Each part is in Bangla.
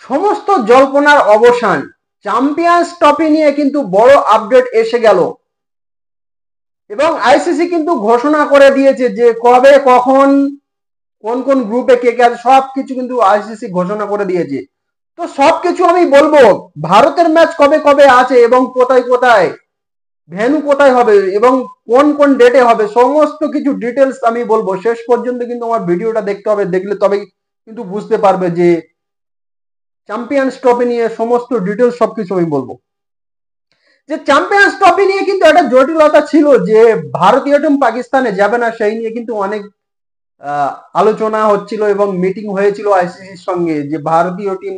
সমস্ত জল্পনার অবসান, চ্যাম্পিয়ন্স ট্রফি নিয়ে কিন্তু বড় আপডেট এসে গেল এবং আইসিসি কিন্তু ঘোষণা করে দিয়েছে যে কবে কখন কোন কোন গ্রুপে কে কে আছে সবকিছু কিন্তু আইসিসি ঘোষণা করে দিয়েছে। তো সবকিছু আমি বলবো, ভারতের ম্যাচ কবে কবে আছে এবং কোথায় কোথায়, ভেন্যু কোথায় হবে এবং কোন কোন ডেটে হবে, সমস্ত কিছু ডিটেলস আমি বলবো। শেষ পর্যন্ত কিন্তু আমার ভিডিওটা দেখতে হবে, দেখলে তবে কিন্তু বুঝতে পারবে যে চ্যাম্পিয়ন্স ট্রফি নিয়ে সমস্ত ডিটেলস সবকিছু আমি বলবো। যে চ্যাম্পিয়ন্স ট্রফি নিয়ে কিন্তু একটা জটিলতা ছিল যে ভারতীয় টিম পাকিস্তানে যাবে না, সেই নিয়ে কিন্তু অনেক আলোচনা হচ্ছিল এবং মিটিং হয়েছিল আইসিসির সঙ্গে যে ভারতীয় টিম,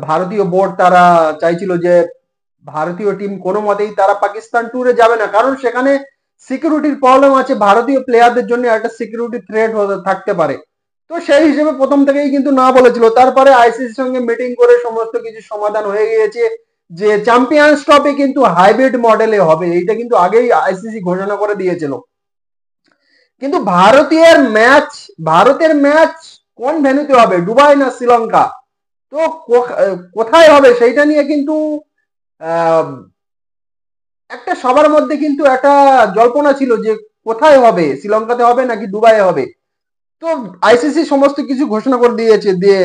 ভারতীয় বোর্ড তারা চাইছিল যে ভারতীয় টিম কোনো মতেই তারা পাকিস্তান ট্যুরে যাবে না, কারণ সেখানে সিকিউরিটির প্রবলেম আছে, ভারতীয় প্লেয়ারদের জন্য একটা সিকিউরিটি থ্রেট থাকতে পারে। তো সেই হিসেবে প্রথম থেকেই কিন্তু না বলেছিল, তারপরে আইসিসির সঙ্গে মিটিং করে সমস্ত কিছু সমাধান হয়ে গিয়েছে যে চ্যাম্পিয়ন্স ট্রফি কিন্তু হাইব্রিড মডেলে হবে, এইটা কিন্তু আগেই আইসিসি ঘোষণা করে দিয়েছিল। কিন্তু ভারতের ম্যাচ কোন ভেন্যুতে হবে, দুবাই না শ্রীলঙ্কা, তো কোথায় হবে সেইটা নিয়ে কিন্তু একটা সবার মধ্যে কিন্তু একটা জল্পনা ছিল যে কোথায় হবে, শ্রীলঙ্কাতে হবে নাকি দুবাইয়ে হবে। তো আইসিসি সমস্ত কিছু ঘোষণা করে দিয়েছে, দিয়ে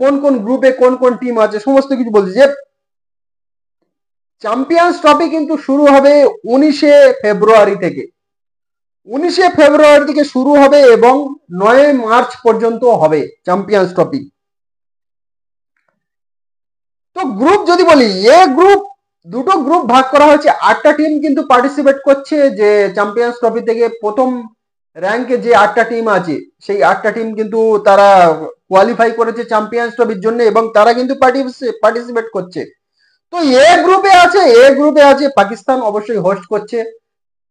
কোন কোন গ্রুপে কোন কোন টিম আছে সমস্ত কিছু বলছে যে চ্যাম্পিয়ন্স ট্রফি কিন্তু শুরু হবে 19 ফেব্রুয়ারি থেকে। 19 ফেব্রুয়ারি থেকে শুরু হবে এবং 9 মার্চ পর্যন্ত হবে চ্যাম্পিয়ন্স ট্রফি। তো গ্রুপ যদি বলি, দুটো গ্রুপ ভাগ করা হয়েছে, 8টা টিম কিন্তু পার্টিসিপেট করছে যে চ্যাম্পিয়ন্স ট্রফি থেকে প্রথম র্যাঙ্কে যে 8টা টিম আছে সেই 8টা টিম কিন্তু তারা কোয়ালিফাই করেছে চ্যাম্পিয়ন্স ট্রফির জন্য এবং তারা কিন্তু পার্টিসিপেট করছে। তো এ গ্রুপে আছে পাকিস্তান, অবশ্যই হোস্ট করছে,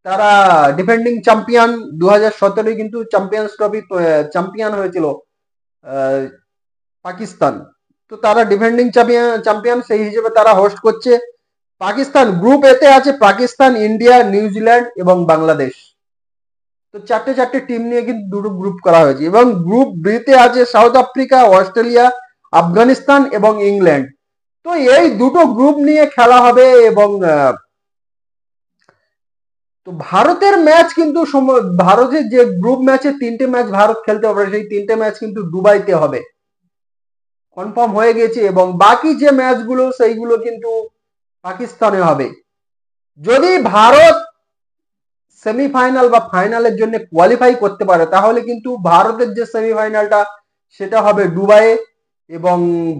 তারা ডিফেন্ডিং চ্যাম্পিয়ন, 2017 কিন্তু চ্যাম্পিয়ন্স ট্রফি চ্যাম্পিয়ন হয়েছিল পাকিস্তান। তো তারা ডিফেন্ডিং চ্যাম্পিয়ন, সেই হিসেবে তারা হোস্ট করছে। পাকিস্তান গ্রুপ এতে আছে পাকিস্তান, ইন্ডিয়া, নিউজিল্যান্ড এবং বাংলাদেশ। তো চারটে চারটে টিম নিয়ে কিন্তু দুটো গ্রুপ করা হয়েছে এবং গ্রুপ বিতে আছে সাউথ আফ্রিকা, অস্ট্রেলিয়া, আফগানিস্তান এবং ইংল্যান্ড। তো এই দুটো গ্রুপ নিয়ে খেলা হবে এবং তো ভারতের ম্যাচ কিন্তু ভারতের যে গ্রুপ ম্যাচে 3টে ম্যাচ ভারত খেলতে পারে, সেই 3টে ম্যাচ কিন্তু দুবাইতে হবে, কনফার্ম হয়ে গেছে এবং বাকি যে ম্যাচগুলো সেইগুলো কিন্তু পাকিস্তানে হবে। যদি ভারত সেমিফাইনাল বা ফাইনালের জন্য কোয়ালিফাই করতে পারে তাহলে কিন্তু ভারতের যে সেমিফাইনালটা সেটা হবে দুবাইয়ে এবং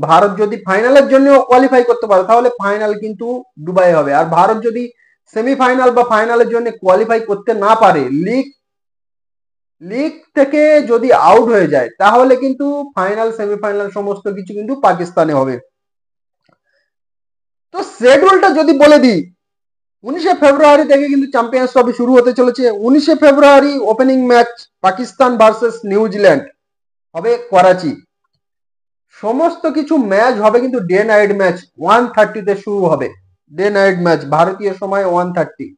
ভারত যদি ফাইনালের জন্য কোয়ালিফাই করতে পারে তাহলে ফাইনাল কিন্তু দুবাইয়ে হবে। আর ভারত যদি সেমিফাইনাল বা ফাইনালের জন্য কোয়ালিফাই করতে না পারে, লিগ থেকে যদি আউট হয়ে যায় তাহলে কিন্তু ফাইনাল সেমিফাইনাল সমস্ত কিছু কিন্তু পাকিস্তানে হবে। তো শিডিউলটা যদি বলে দিই, 19 ফেব্রুয়ারি থেকে কিন্তু চ্যাম্পিয়ন্স ট্রফি শুরু হতে চলেছে। 19 ফেব্রুয়ারি opening match Pakistan versus New Zealand হবে করাচি। সমস্ত কিছু ম্যাচ হবে কিন্তু ডে নাইট ম্যাচ, 1:30 শুরু হবে, ডে নাইট ম্যাচ ভারতীয় সময় 1:30।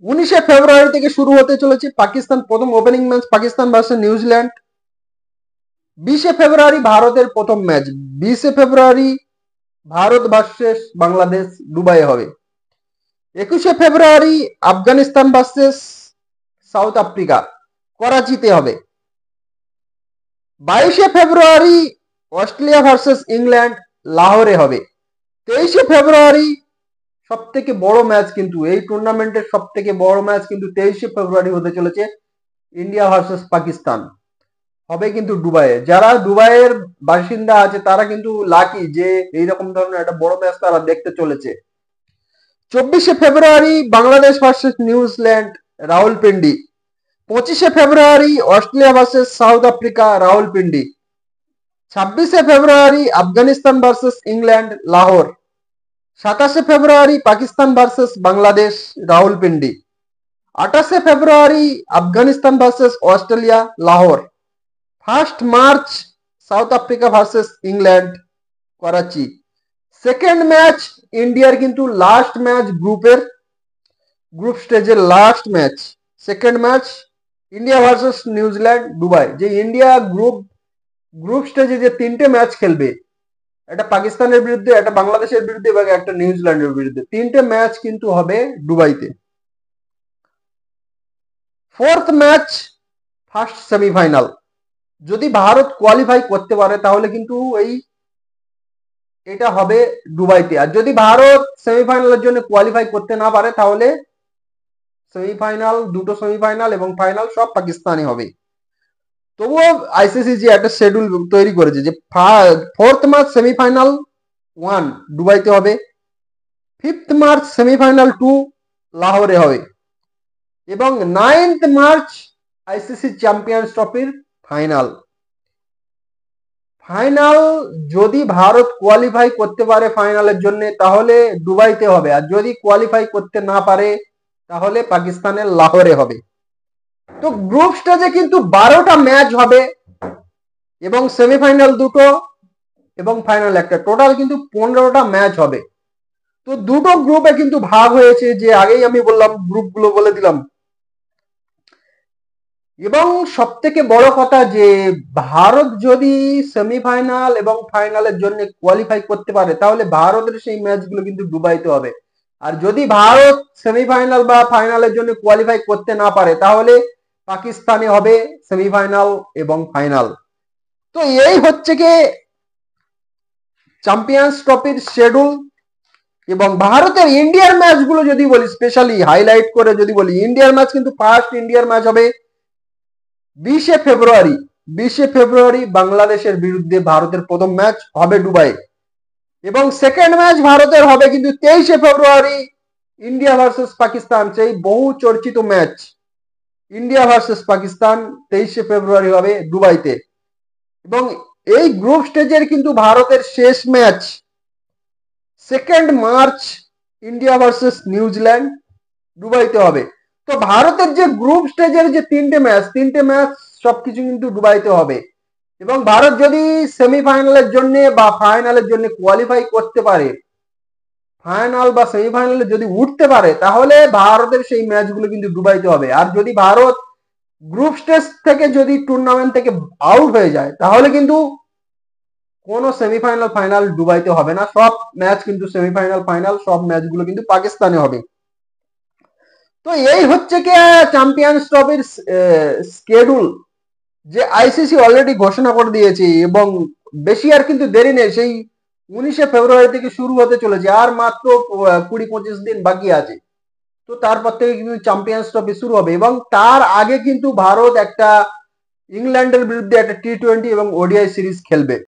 19 ফেব্রুয়ারি থেকে শুরু হতে চলেছে পাকিস্তান প্রথম opening match Pakistan versus New Zealand. 20 ফেব্রুয়ারি ভারতের প্রথম ম্যাচ, 20 ফেব্রুয়ারি ভারত ভার্সেস বাংলাদেশ দুবাইয়ে হবে। 21 ফেব্রুয়ারি আফগানিস্তান ভার্সেস সাউথ আফ্রিকা করাচিতে হবে। 22 ফেব্রুয়ারি অস্ট্রেলিয়া ভার্সেস ইংল্যান্ড লাহোরে হবে। 23 ফেব্রুয়ারি সব থেকে বড় ম্যাচ, কিন্তু এই টুর্নামেন্টের সব থেকে বড় ম্যাচ কিন্তু 23 ফেব্রুয়ারি হতে চলেছে, ইন্ডিয়া ভার্সেস পাকিস্তান হবে কিন্তু দুবাইয়ে। যারা দুবাইয়ের বাসিন্দা আছে তারা কিন্তু লাকি যে এইরকম ধরনের একটা বড় ম্যাচ তারা দেখতে চলেছে। 24 ফেব্রুয়ারি বাংলাদেশ ভার্সেস নিউজিল্যান্ড রাওয়ালপিন্ডি। 25 ফেব্রুয়ারি Australia versus South Africa Rawalpindi. 26 ফেব্রুয়ারি আফগানিস্তান ভার্সেস ইংল্যান্ড লাহোর। 27 ফেব্রুয়ারি পাকিস্তান ভার্সেস বাংলাদেশ রাওয়ালপিন্ডি। 28 ফেব্রুয়ারি আফগানিস্তান ভার্সেস অস্ট্রেলিয়া লাহোর। 1 মার্চ South Africa versus England Karachi. Second match ইন্ডিয়ার কিন্তু লাস্ট ম্যাচ, গ্রুপ স্টেজের last match, second match India versus New Zealand Dubai. যে ইন্ডিয়া গ্রুপ গ্রুপ স্টেজে যে 3টে ম্যাচ খেলবে, একটা পাকিস্তানের বিরুদ্ধে, একটা বাংলাদেশের বিরুদ্ধে এবং একটা নিউজিল্যান্ডের বিরুদ্ধে, 3টে ম্যাচ কিন্তু হবে দুবাইতে। 4th match first semifinal. যদি ভারত কোয়ালিফাই করতে পারে তাহলে কিন্তু এটা হবে দুবাইতে। আর যদি ভারত সেমিফাইনালের জন্য কোয়ালিফাই করতে না পারে তাহলে দুটো সেমিফাইনাল এবং ফাইনাল সব পাকিস্তানে হবে। তবুও আইসিসি যে একটা শিডিউল তৈরি করেছে যে 4th মার্চ সেমিফাইনাল 1 দুবাইতে হবে, 5th মার্চ সেমিফাইনাল 2 লাহোরে হবে এবং 9th মার্চ আইসিসি চ্যাম্পিয়ন্স ট্রফির ফাইনাল। ফাইনাল যদি ভারত কোয়ালিফাই করতে পারে ফাইনালের জন্য তাহলে দুবাইতে হবে, আর যদি কোয়ালিফাই করতে না পারে তাহলে পাকিস্তানের লাহোরে হবে। তো গ্রুপ স্টেজে কিন্তু 12টা ম্যাচ হবে এবং সেমিফাইনাল দুটো এবং ফাইনাল একটা, টোটাল কিন্তু 15টা ম্যাচ হবে। তো দুটো গ্রুপে কিন্তু ভাগ হয়েছে, যে আগেই আমি বললাম গ্রুপগুলো বলে দিলাম। এবং সব থেকে বড় কথা যে ভারত যদি সেমিফাইনাল এবং ফাইনালের জন্য কোয়ালিফাই করতে পারে তাহলে ভারতের সেই ম্যাচগুলো কিন্তু দুবাইতে হবে। আর যদি ভারত সেমিফাইনাল বা ফাইনালের জন্য কোয়ালিফাই করতে না পারে তাহলে পাকিস্তানে হবে সেমিফাইনাল এবং ফাইনাল। তো এই হচ্ছে কি চ্যাম্পিয়ন্স ট্রফির শিডিউল। এবং ভারতের ইন্ডিয়ার ম্যাচগুলো যদি বলি, স্পেশালি হাইলাইট করে যদি বলি, ইন্ডিয়ার ম্যাচ কিন্তু ফার্স্ট ইন্ডিয়ার ম্যাচ হবে 20শে ফেব্রুয়ারি। 20শে ফেব্রুয়ারি বাংলাদেশের বিরুদ্ধে ভারতের প্রথম ম্যাচ হবে দুবাই। এবং সেকেন্ড ম্যাচ ভারতের হবে কিন্তু 23শে ফেব্রুয়ারি ইন্ডিয়া ভার্সেস পাকিস্তান, সেই বহু চর্চিত ম্যাচ ইন্ডিয়া ভার্সেস পাকিস্তান 23শে ফেব্রুয়ারি হবে দুবাইতে। এবং এই গ্রুপ স্টেজের কিন্তু ভারতের শেষ match 2nd March India versus New Zealand দুবাইতে হবে। তো ভারতের যে গ্রুপ স্টেজের যে 3টে ম্যাচ সবকিছু কিন্তু দুবাইতে হবে। এবং ভারত যদি সেমিফাইনালের জন্য বা ফাইনালের জন্য কোয়ালিফাই করতে পারে, ফাইনাল বা সেমিফাইনালে যদি উঠতে পারে তাহলে ভারতের সেই ম্যাচগুলো কিন্তু দুবাইতে হবে। আর যদি ভারত গ্রুপ স্টেজ থেকে যদি টুর্নামেন্ট থেকে আউট হয়ে যায় তাহলে কিন্তু কোনো সেমিফাইনাল ফাইনাল দুবাইতে হবে না, সব ম্যাচ কিন্তু সেমিফাইনাল ফাইনাল সব ম্যাচগুলো কিন্তু পাকিস্তানে হবে। তো এই হচ্ছে কি চ্যাম্পিয়ন্স ট্রফির স্কেডিউল, যে আইসিসি অলরেডি ঘোষণা করে দিয়েছে এবং বেশি আর কিন্তু দেরি নেই, সেই 19শে ফেব্রুয়ারি থেকে শুরু হতে চলেছে, আর মাত্র 20-25 দিন বাকি আছে। তো তারপর থেকে কিন্তু চ্যাম্পিয়ন্স ট্রফি শুরু হবে এবং তার আগে কিন্তু ভারত একটা ইংল্যান্ডের বিরুদ্ধে একটা T20 এবং ওডিআই সিরিজ খেলবে।